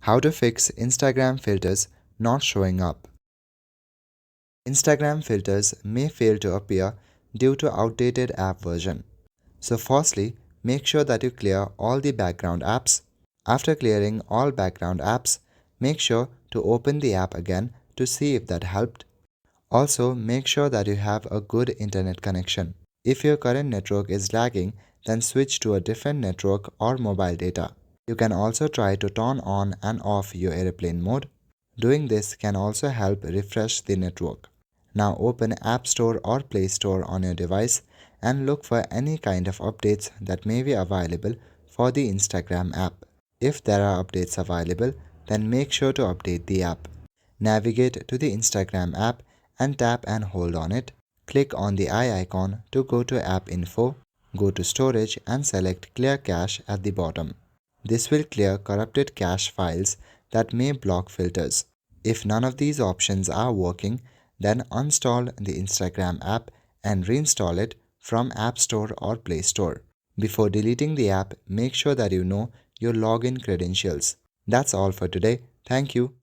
How to fix Instagram filters not showing up. Instagram filters may fail to appear due to outdated app version. So firstly, make sure that you clear all the background apps. After clearing all background apps, make sure to open the app again to see if that helped. Also, make sure that you have a good internet connection. If your current network is lagging, then switch to a different network or mobile data. You can also try to turn on and off your airplane mode. Doing this can also help refresh the network. Now open App Store or Play Store on your device and look for any kind of updates that may be available for the Instagram app. If there are updates available, then make sure to update the app. Navigate to the Instagram app and tap and hold on it. Click on the eye icon to go to App Info. Go to Storage and select Clear Cache at the bottom. This will clear corrupted cache files that may block filters. If none of these options are working, then uninstall the Instagram app and reinstall it from App Store or Play Store. Before deleting the app, make sure that you know your login credentials. That's all for today. Thank you.